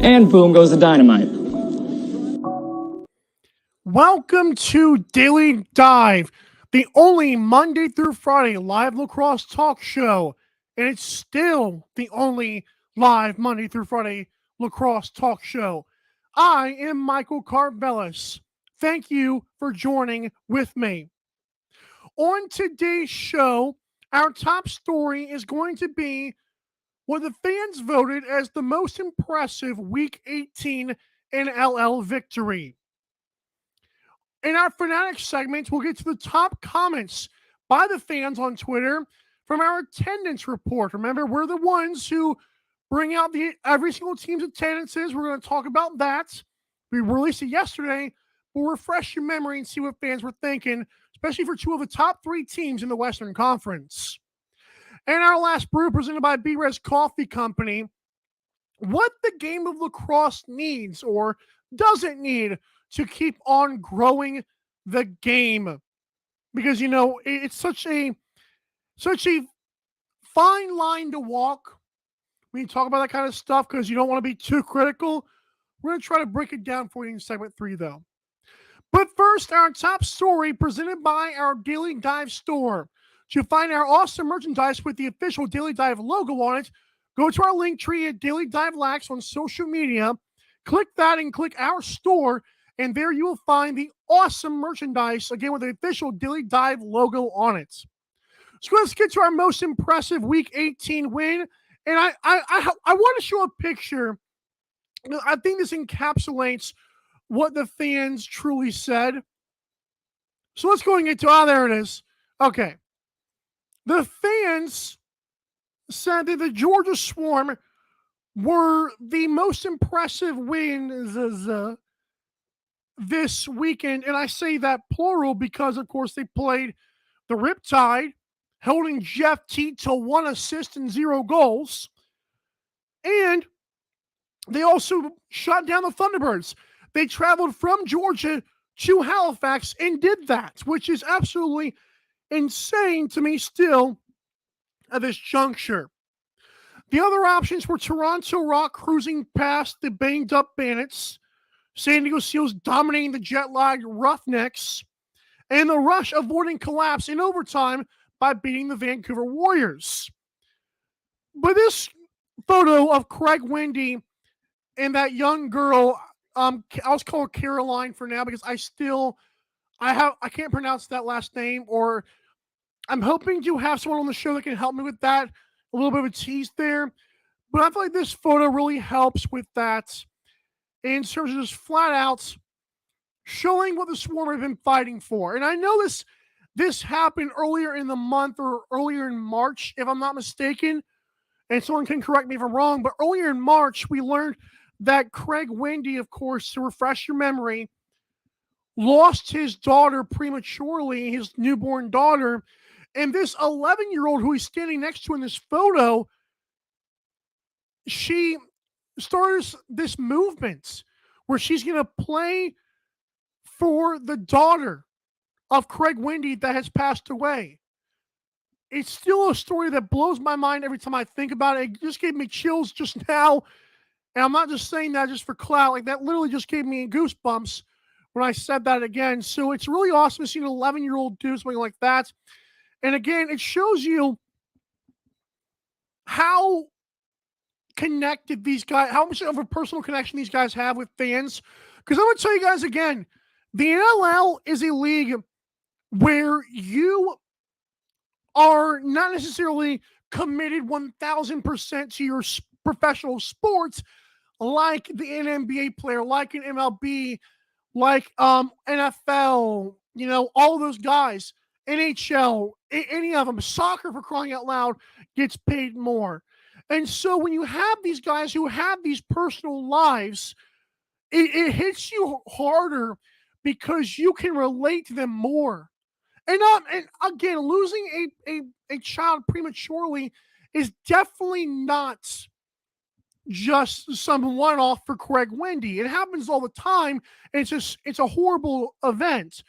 and boom goes the dynamite. Welcome to Daily Dive, the only Monday through Friday live lacrosse talk show, and it's still the only live Monday through Friday lacrosse talk show. I am Michael Karvelis. Thank you for joining with me. On today's show, our top story is going to be what the fans voted as the most impressive Week 18 NLL victory. In our Fanatics segment, we'll get to the top comments by the fans on Twitter from our attendance report. Remember, we're the ones who bring out every single team's attendances. We're going to talk about that. We released it yesterday. We'll refresh your memory and see what fans were thinking, especially for two of the top three teams in the Western Conference. And our last brew, presented by B-Res Coffee Company, what the game of lacrosse needs or doesn't need to keep on growing the game. Because, it's such a fine line to walk when you talk about that kind of stuff, because you don't want to be too critical. We're going to try to break it down for you in segment 3, though. But first, our top story presented by our Daily Dive store. To find our awesome merchandise with the official Daily Dive logo on it, go to our link tree at Daily Dive Lax on social media. Click that and click our store, and there you will find the awesome merchandise, again, with the official Daily Dive logo on it. So let's get to our most impressive Week 18 win. And I want to show a picture. I think this encapsulates what the fans truly said. So let's go and get to, there it is. Okay. The fans said that the Georgia Swarm were the most impressive wins this weekend. And I say that plural because, of course, they played the Riptide, holding Jeff Teat to 1 assist and 0 goals. And they also shut down the Thunderbirds. They traveled from Georgia to Halifax and did that, which is absolutely insane to me still at this juncture. The other options were Toronto Rock cruising past the banged-up Bandits, San Diego Seals dominating the jet-lagged Roughnecks, and the Rush avoiding collapse in overtime by beating the Vancouver Warriors. But this photo of Craig Wendy and that young girl, I'll call her Caroline for now because I can't pronounce that last name, or I'm hoping to have someone on the show that can help me with that. A little bit of a tease there. But I feel like this photo really helps with that in terms of just flat out showing what the Swarm have been fighting for. And I know this happened earlier in the month or earlier in March, if I'm not mistaken. And someone can correct me if I'm wrong. But earlier in March, we learned that Craig Wendy, of course, to refresh your memory, lost his daughter prematurely, his newborn daughter. And this 11-year-old who he's standing next to in this photo, she starts this movement where she's going to play for the daughter of Craig Wendy that has passed away. It's still a story that blows my mind every time I think about it. It just gave me chills just now. And I'm not just saying that just for clout. Like, that literally just gave me goosebumps when I said that again. So it's really awesome to see an 11-year-old do something like that. And again, it shows you how connected these guys, how much of a personal connection these guys have with fans. Because I'm going to tell you guys again, the NLL is a league where you are not necessarily committed 1,000% to your professional sports like the NBA player, like an MLB, like NFL, all those guys. NHL, any of them, soccer, for crying out loud, gets paid more. And so when you have these guys who have these personal lives, it hits you harder because you can relate to them more. And again, losing a child prematurely is definitely not just some one-off for Craig Wendy. It happens all the time, and it's a horrible event.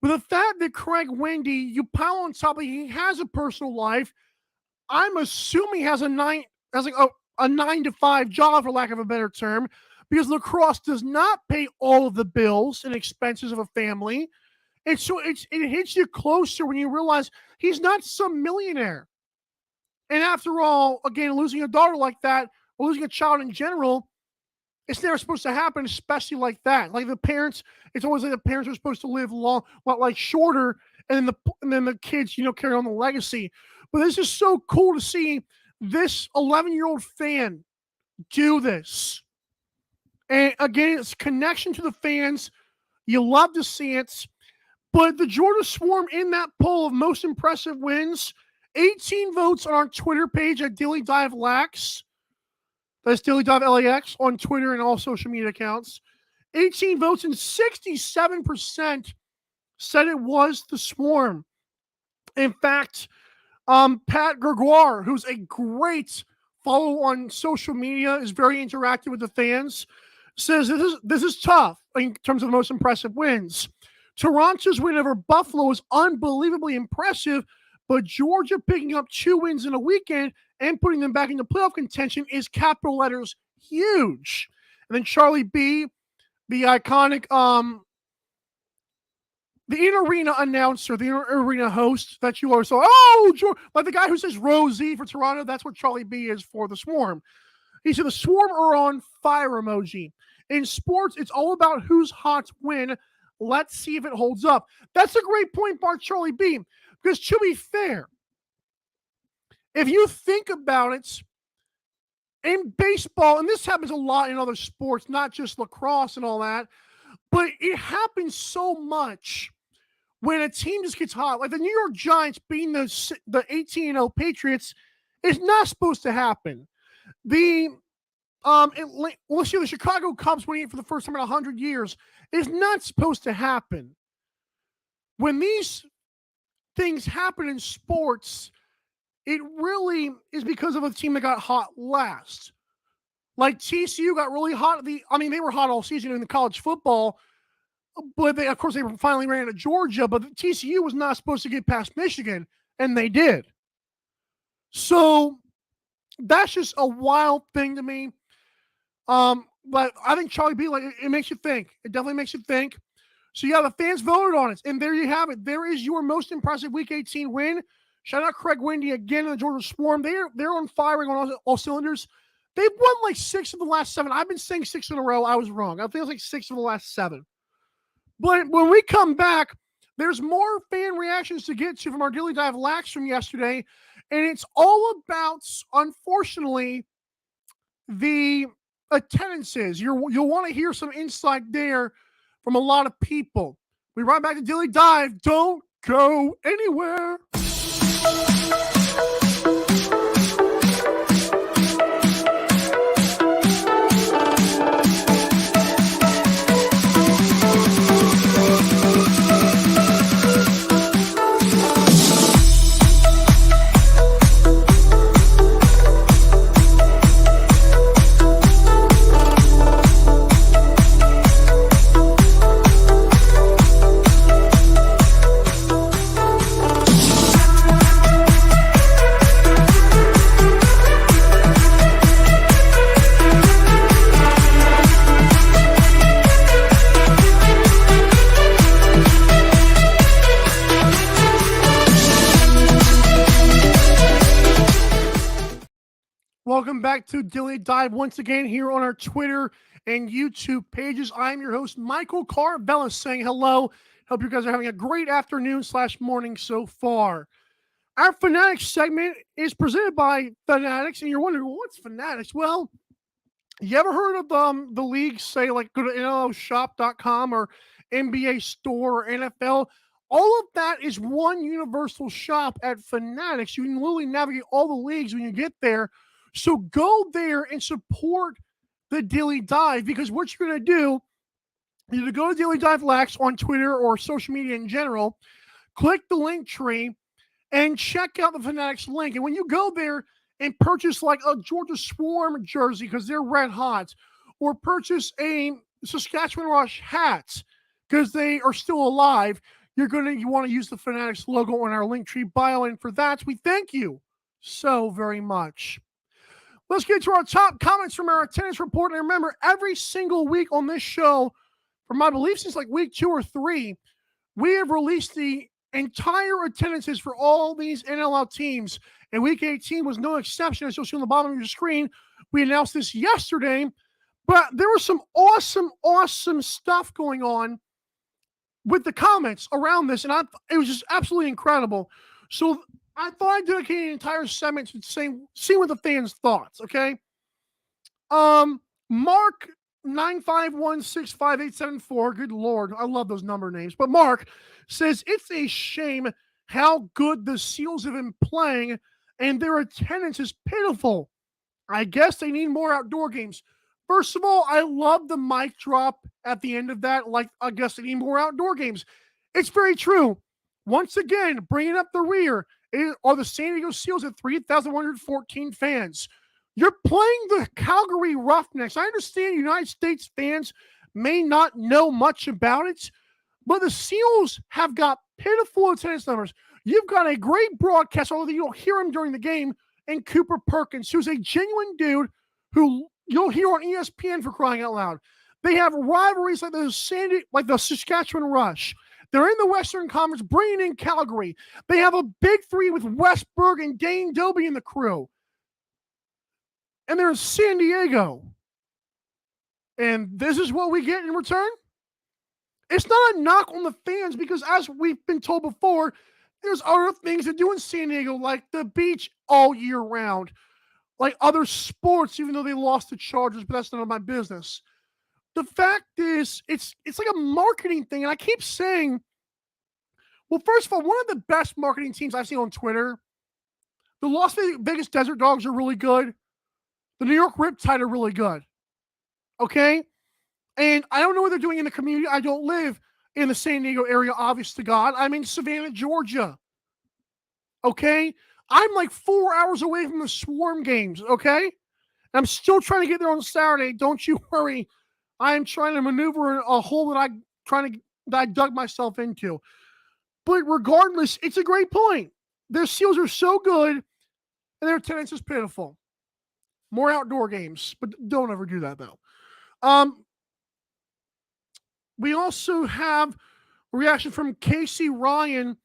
But the fact that Craig Wendy, you pile on top of, he has a personal life. I'm assuming has a 9 to 5 job, for lack of a better term, because lacrosse does not pay all of the bills and expenses of a family. And so it hits you closer when you realize he's not some millionaire. And after all, again, losing a daughter like that, or losing a child in general, it's never supposed to happen, especially like that. Like the parents, it's always like the parents are supposed to live long, like shorter, and then the kids, carry on the legacy. But this is so cool to see this 11-year-old fan do this. And again, it's connection to the fans. You love to see it. But the Georgia Swarm in that poll of most impressive wins, 18 votes on our Twitter page at Daily Dive Lax. That's Daily Dive LAX on Twitter and all social media accounts. 18 votes, and 67% said it was the Swarm. In fact, Pat Gregoire, who's a great follow on social media, is very interactive with the fans, says this is tough in terms of the most impressive wins. Toronto's win over Buffalo is unbelievably impressive, but Georgia picking up 2 wins in a weekend and putting them back into playoff contention is, capital letters, huge. And then Charlie B, the iconic the in-arena announcer, the in-arena host that you are so, like the guy who says Rosie for Toronto, that's what Charlie B is for the Swarm. He said the Swarm are on fire emoji. In sports, it's all about who's hot to win. Let's see if it holds up. That's a great point, Bart Charlie B, because to be fair, if you think about it, in baseball, and this happens a lot in other sports, not just lacrosse and all that, but it happens so much when a team just gets hot. Like the New York Giants beating the 18-0 Patriots is not supposed to happen. The Chicago Cubs winning it for the first time in 100 years is not supposed to happen. When these things happen in sports, it really is because of a team that got hot last. Like TCU got really hot. They were hot all season in the college football, but they finally ran into Georgia, but TCU was not supposed to get past Michigan, and they did. So that's just a wild thing to me. But I think Charlie B, it makes you think. It definitely makes you think. So yeah, the fans voted on it, and there you have it. There is your most impressive Week 18 win. Shout out Craig Wendy again in the Georgia Swarm. They're on firing on all cylinders. They've won like 6 of the last 7. I've been saying 6 in a row. I was wrong. I think it was like 6 of the last 7. But when we come back, there's more fan reactions to get to from our Daily Dive Lax from yesterday, and it's all about, unfortunately, the attendances. You'll want to hear some insight there from a lot of people. We run back to Daily Dive. Don't go anywhere. Welcome back to Daily Dive once again here on our Twitter and YouTube pages. I'm your host, Michael Karvelis, saying hello. Hope you guys are having a great afternoon / morning so far. Our Fanatics segment is presented by Fanatics, and you're wondering, what's Fanatics? Well, you ever heard of the leagues, say, like, go to NLLshop.com or NBA Store or NFL? All of that is one universal shop at Fanatics. You can literally navigate all the leagues when you get there. So go there and support the Daily Dive, because what you're going to do is to go to Daily Dive Lax on Twitter or social media in general, click the link tree, and check out the Fanatics link. And when you go there and purchase like a Georgia Swarm jersey because they're red hot, or purchase a Saskatchewan Rush hat because they are still alive, you want to use the Fanatics logo on our link tree bio. And for that, we thank you so very much. Let's get to our top comments from our attendance report. And remember, every single week on this show, from my belief since like week 2 or 3, we have released the entire attendances for all these NLL teams. And week 18 was no exception, as you'll see on the bottom of your screen. We announced this yesterday, but there was some awesome stuff going on with the comments around this, and it was just absolutely incredible. So I thought I'd dedicate an entire segment to seeing what the fans' thoughts, okay? Mark 951658874, good Lord, I love those number names. But Mark says, it's a shame how good the Seals have been playing, and their attendance is pitiful. I guess they need more outdoor games. First of all, I love the mic drop at the end of that. Like, I guess they need more outdoor games. It's very true. Once again, bringing up the rear are the San Diego Seals at 3,114 fans. You're playing the Calgary Roughnecks. I understand United States fans may not know much about it, but the Seals have got pitiful attendance numbers. You've got a great broadcast, although you don't hear him during the game, and Cooper Perkins, who's a genuine dude who you'll hear on ESPN, for crying out loud. They have rivalries like the Saskatchewan Rush. They're in the Western Conference, bringing in Calgary. They have a big three with Westberg and Dane Doby in the crew. And they're in San Diego. And this is what we get in return? It's not a knock on the fans, because as we've been told before, there's other things to do in San Diego, like the beach all year round, like other sports, even though they lost the Chargers, but that's none of my business. The fact is, it's like a marketing thing, and I keep saying, well, first of all, one of the best marketing teams I've seen on Twitter, the Las Vegas Desert Dogs are really good. The New York Riptide are really good. Okay? And I don't know what they're doing in the community. I don't live in the San Diego area, obvious to God. I'm in Savannah, Georgia. Okay? I'm like 4 hours away from the Swarm games, okay? I'm still trying to get there on Saturday. Don't you worry. I'm trying to maneuver a hole that I dug myself into. But regardless, it's a great point. Their Seals are so good, and their attendance is pitiful. More outdoor games, but don't ever do that, though. We also have a reaction from Casey Ryan,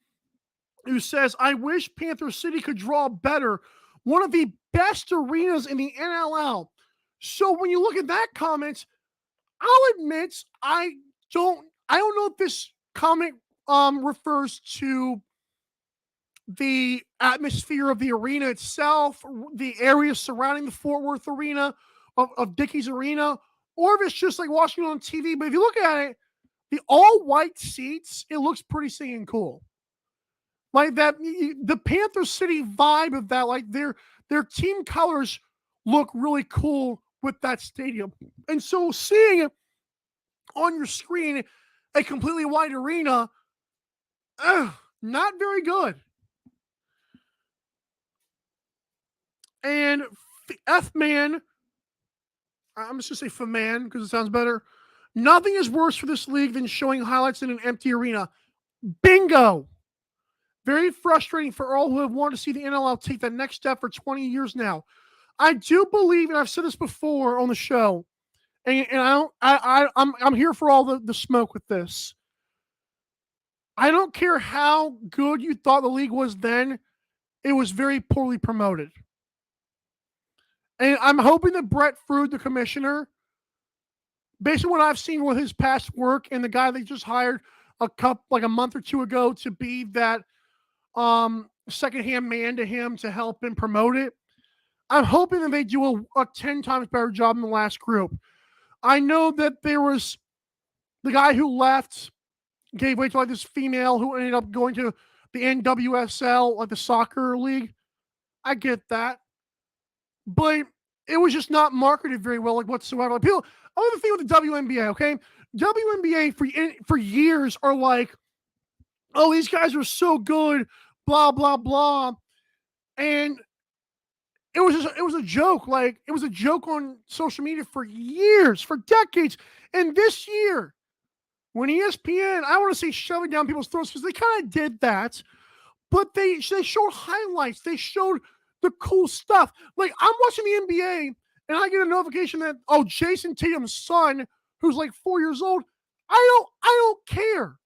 who says, I wish Panther City could draw better. One of the best arenas in the NLL. So when you look at that comment, I'll admit I don't know if this comment refers to the atmosphere of the arena itself, the area surrounding the Fort Worth arena of Dickies Arena, or if it's just like watching it on TV. But if you look at it, the all-white seats, it looks pretty singing cool. Like that, the Panther City vibe of that, like their team colors look really cool with that stadium. And so seeing on your screen a completely white arena, not very good. And F-Man, I'm just going to say F-Man because it sounds better. Nothing is worse for this league than showing highlights in an empty arena. Bingo! Very frustrating for all who have wanted to see the NLL take that next step for 20 years now. I do believe, and I've said this before on the show, and I'm here for all the smoke with this. I don't care how good you thought the league was then, it was very poorly promoted. And I'm hoping that Brett Frude, the commissioner, based on what I've seen with his past work and the guy they just hired a month or two ago to be that secondhand man to him to help him promote it, I'm hoping that they do a 10 times better job than the last group. I know that there was the guy who left, gave way to like this female who ended up going to the NWSL, like the soccer league. I get that. But it was just not marketed very well, like whatsoever. Like people, the thing with the WNBA, okay? WNBA for years are like, oh, these guys are so good, blah, blah, blah. And it was a joke. Like, it was a joke on social media for years, for decades. And this year, when ESPN, I want to say shove it down people's throats because they kind of did that, but they showed highlights. They showed the cool stuff. Like, I'm watching the NBA and I get a notification that, oh, Jason Tatum's son, who's like 4 years old, I don't care.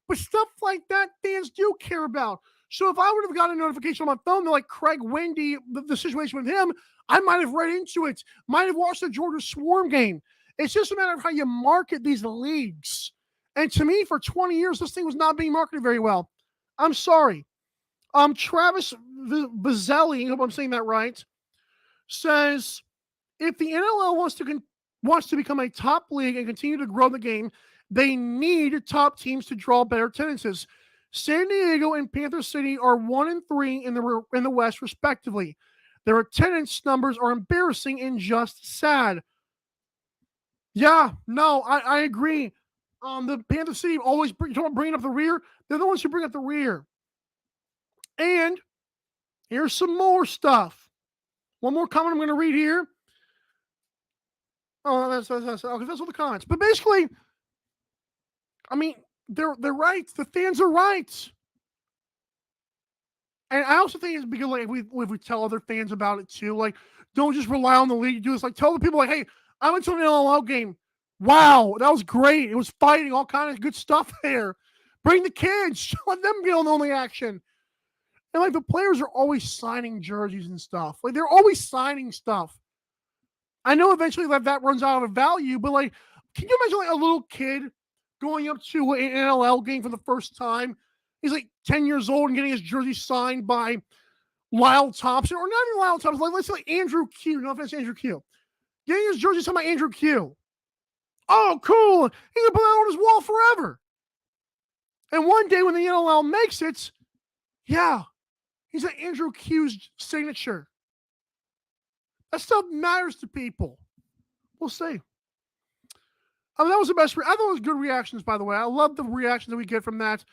But stuff like that, fans do care about. So if I would have gotten a notification on my phone that like Craig Wendy, the situation with him, I might have read into it, might have watched the Georgia Swarm game. It's just a matter of how you market these leagues. And to me, for 20 years, this thing was not being marketed very well. I'm sorry. Travis Vizzelli, I hope I'm saying that right, says if the NLL wants to become a top league and continue to grow the game, they need top teams to draw better attendances. San Diego and Panther City are 1 and 3 in the West, respectively. Their attendance numbers are embarrassing and just sad. Yeah, no, I agree. The Panther City always bringing up the rear. They're the ones who bring up the rear. And here's some more stuff. One more comment I'm going to read here. Oh, that's okay. That's all the comments. But basically, I mean, they're right. The fans are right. And I also think it's because like if we tell other fans about it too, like don't just rely on the league. Do this. Like tell the people like, hey, I went to an NLL game. Wow, that was great. It was fighting, all kind of good stuff there. Bring the kids, let them get on the action. And like the players are always signing jerseys and stuff. Like they're always signing stuff. I know eventually that runs out of value, but like, can you imagine like a little kid going up to an NLL game for the first time? He's like 10 years old and getting his jersey signed by Lyle Thompson, or not even Lyle Thompson, like let's say like Andrew Q. No offense, Andrew Q. Getting his jersey signed by Andrew Q. Oh, cool. He's going to put that on his wall forever. And one day when the NLL makes it, yeah, he's got Andrew Q's signature. That stuff matters to people. We'll see. I mean, that was the best. I thought it was good reactions, by the way. I love the reactions that we get from that.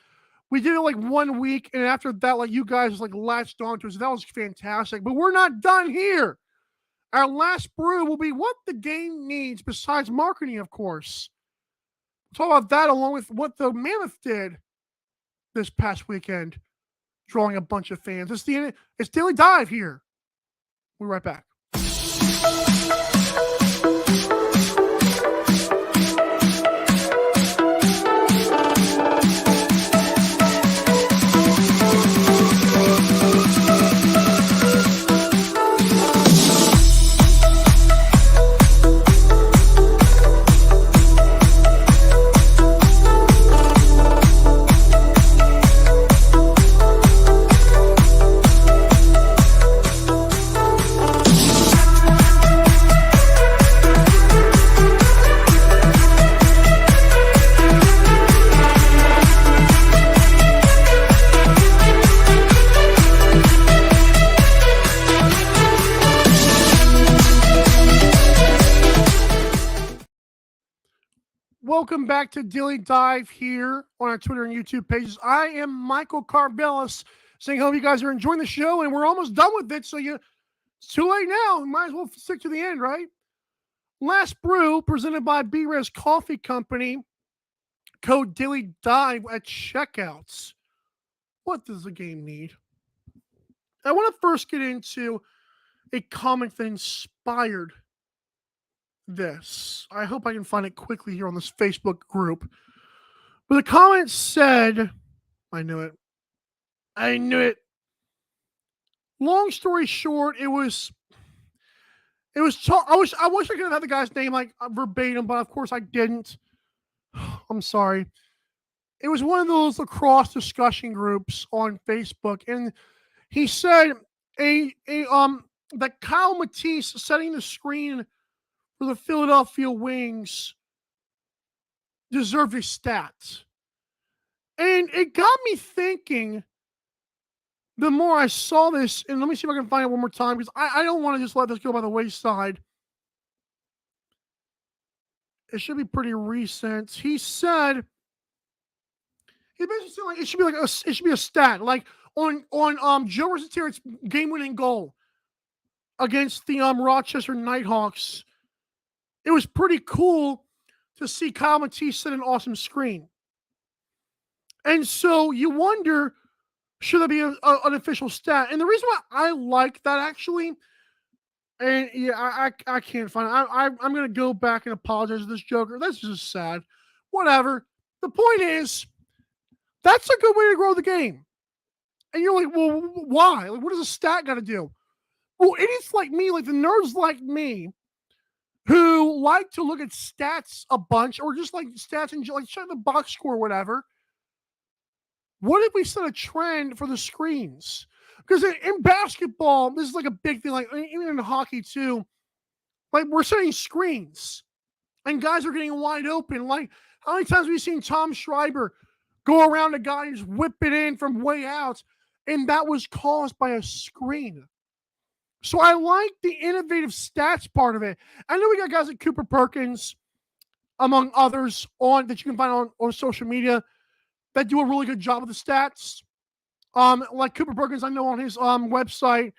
We did it like 1 week, and after that, like you guys like latched onto us. So that was fantastic. But we're not done here. Our last brew will be what the game needs besides marketing, of course. We'll talk about that along with what the Mammoth did this past weekend, drawing a bunch of fans. It's Daily Dive here. We'll be right back. Welcome back to Daily Dive here on our Twitter and YouTube pages. I am Michael Karvelis, saying hope you guys are enjoying the show, and we're almost done with it, so it's too late now. You might as well stick to the end, right? Last brew presented by B-Res Coffee Company. Code Daily Dive at checkouts. What does the game need? I want to first get into a comment that inspired this. I hope I can find it quickly here on this Facebook group. But the comment said, I knew it. Long story short, I wish I could have had the guy's name like verbatim, but of course I didn't. I'm sorry. It was one of those lacrosse discussion groups on Facebook, and he said that Kyle Matisse setting the screen for the Philadelphia Wings deserved a stat. And it got me thinking the more I saw this, and let me see if I can find it one more time, because I don't want to just let this go by the wayside. It should be pretty recent. He basically said like it should be a stat. Like on Joe Rosatieri's game-winning goal against the Rochester Nighthawks, it was pretty cool to see Kyle Matisse set an awesome screen. And so you wonder, should there be an official stat? And the reason why I like that actually, and yeah, I can't find it. I'm gonna go back and apologize to this Joker. That's just sad. Whatever. The point is, that's a good way to grow the game. And you're like, well, why? Like, what does a stat got to do? Well, idiots like me, like the nerds like me, who like to look at stats a bunch, or just like stats and like check the box score or whatever. What if we set a trend for the screens? Because in basketball, this is like a big thing, like even in hockey too. Like we're setting screens, and guys are getting wide open. Like how many times have we seen Tom Schreiber go around a guy and just whip it in from way out, and that was caused by a screen. So I like the innovative stats part of it. I know we got guys like Cooper Perkins, among others, on that you can find on social media that do a really good job of the stats. Like Cooper Perkins, I know on his website,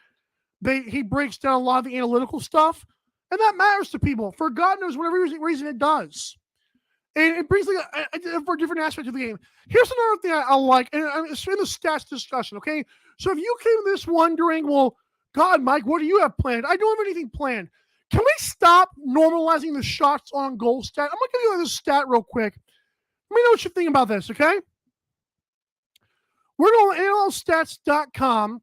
he breaks down a lot of the analytical stuff, and that matters to people for God knows whatever reason it does. And it brings like for a different aspect of the game. Here's another thing I like, and it's in the stats discussion, okay? So if you came to this wondering, well, God, Mike, what do you have planned? I don't have anything planned. Can we stop normalizing the shots on goal stat? I'm going to give you like a stat real quick. Let me know what you think about this, okay? We're going to NLLstats.com,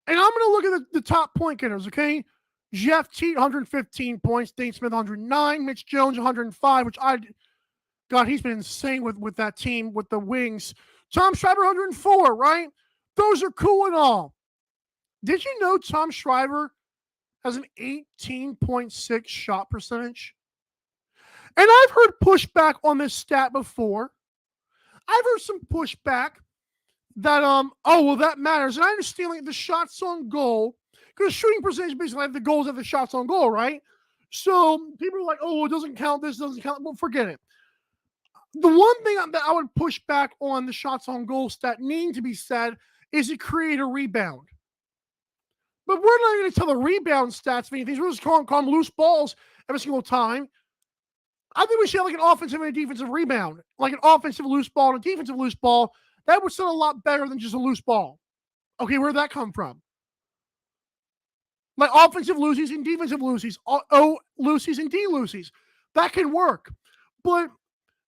and I'm going to look at the top point getters, okay? Jeff Teat, 115 points. Dane Smith, 109. Mitch Jones, 105, which God, he's been insane with that team, with the Wings. Tom Schreiber, 104, right? Those are cool and all. Did you know Tom Schreiber has an 18.6 shot percentage? And I've heard pushback on this stat before. I've heard some pushback that, oh, well, that matters. And I understand like the shots on goal, because shooting percentage basically like the goals of the shots on goal, right? So people are like, oh, it doesn't count, this doesn't count. Well, forget it. The one thing that I would push back on the shots on goal stat needing to be said is to create a rebound. But we're not going to tell the rebound stats of anything. We're just calling them loose balls every single time. I think we should have like an offensive and a defensive rebound, like an offensive loose ball and a defensive loose ball. That would sound a lot better than just a loose ball. Okay, where'd that come from? Like offensive loosies and defensive loosies, O loosies and D loosies. That can work. But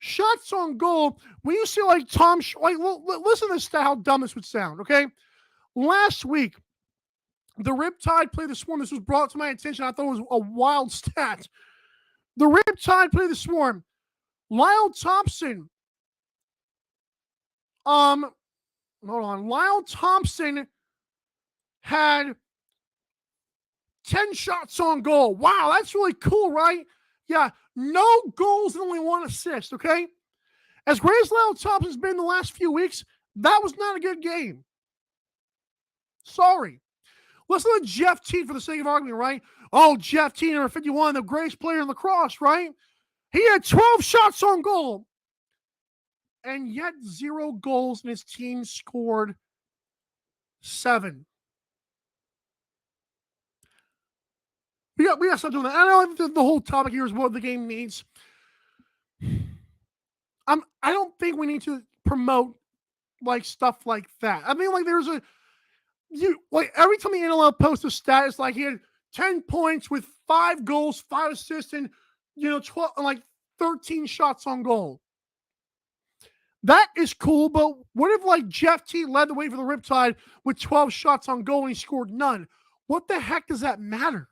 shots on goal, when you see like Tom, like listen to this stat, how dumb this would sound, okay? Last week, the Riptide played the Swarm. This was brought to my attention. I thought it was a wild stat. The Riptide played the Swarm. Lyle Thompson. Hold on. Lyle Thompson had 10 shots on goal. Wow, that's really cool, right? Yeah, no goals and only 1 assist, okay? As great as Lyle Thompson's been the last few weeks, that was not a good game. Sorry. Let's look at Jeff Teat for the sake of argument, right? Oh, Jeff Teat, number 51, the greatest player in lacrosse, right? He had 12 shots on goal, and yet 0 goals, and his team scored 7. We got to stop doing that. I know the whole topic here is what the game needs. I don't think we need to promote like stuff like that. I mean, like there's like every time the NLL posts a stat, it's like he had 10 points with 5 goals, 5 assists, and 12 like 13 shots on goal. That is cool, but what if like Jeff T led the way for the Riptide with 12 shots on goal and he scored none? What the heck does that matter?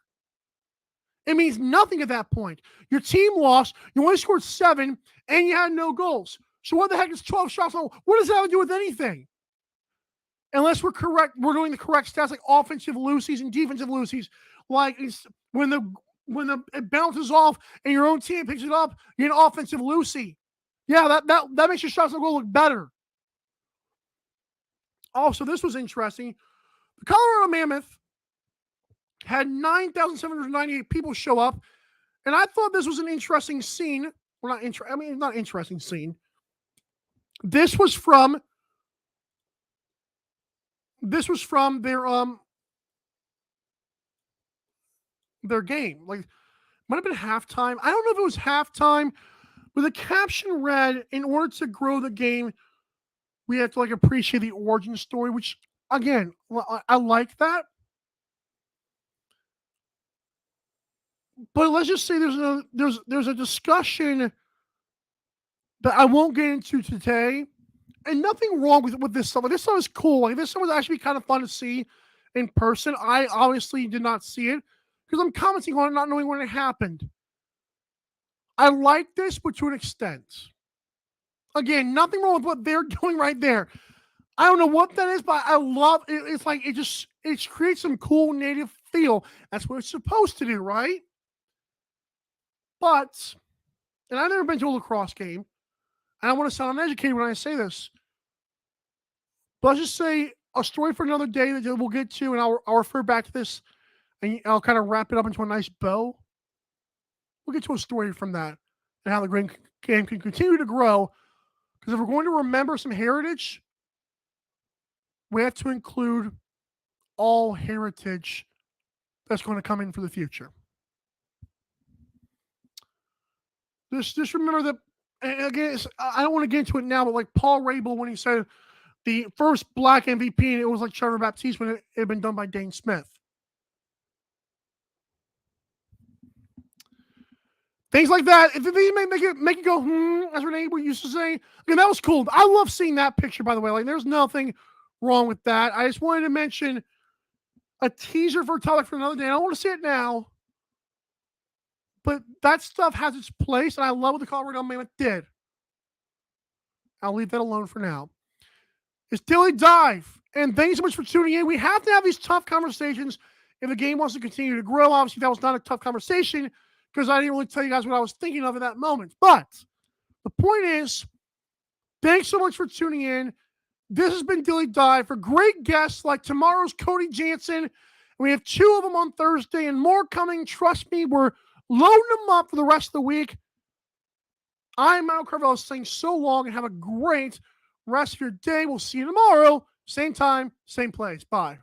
It means nothing at that point. Your team lost, you only scored 7, and you had no goals. So what the heck is 12 shots on goal? What does that have to do with anything? Unless we're doing the correct stats like offensive loosies and defensive loosies. Like when it bounces off and your own team picks it up, you're an offensive loosie. Yeah, that makes your shots on goal look better. Also, this was interesting. The Colorado Mammoth had 9,798 people show up, and I thought this was an interesting scene. Well, not interesting scene. This was from their game. Like, might have been halftime. I don't know if it was halftime, but the caption read, "In order to grow the game, we have to like appreciate the origin story, which again, I like that. But let's just say there's a discussion that I won't get into today, and nothing wrong with this stuff. Like, this stuff is cool. Like this stuff was actually kind of fun to see in person. I obviously did not see it because I'm commenting on it, not knowing when it happened. I like this, but to an extent. Again, nothing wrong with what they're doing right there. I don't know what that is, but I love it. It's like it creates some cool native feel. That's what it's supposed to do, right? But and I've never been to a lacrosse game, and I want to sound uneducated when I say this. But let's just say a story for another day that we'll get to, and I'll refer back to this, and I'll kind of wrap it up into a nice bow. We'll get to a story from that and how the game can continue to grow. Because if we're going to remember some heritage, we have to include all heritage that's going to come in for the future. Just remember that. And again, I don't want to get into it now, but like Paul Rabel when he said the first black MVP, and it was like Trevor Baptiste when it had been done by Dane Smith. Things like that. If they make it go, as Renee used to say. Again, that was cool. I love seeing that picture, by the way. Like, there's nothing wrong with that. I just wanted to mention a teaser for a topic for another day. I don't want to say it now, but that stuff has its place, and I love what the Colorado Mammoth did. I'll leave that alone for now. It's Daily Dive, and thanks so much for tuning in. We have to have these tough conversations if the game wants to continue to grow. Obviously, that was not a tough conversation because I didn't really tell you guys what I was thinking of in that moment. But the point is, thanks so much for tuning in. This has been Daily Dive for great guests like tomorrow's Cody Jansen. We have 2 of them on Thursday and more coming. Trust me, we're loading them up for the rest of the week. I'm Mal Karvelis saying so long and have a great rest of your day. We'll see you tomorrow. Same time, same place. Bye.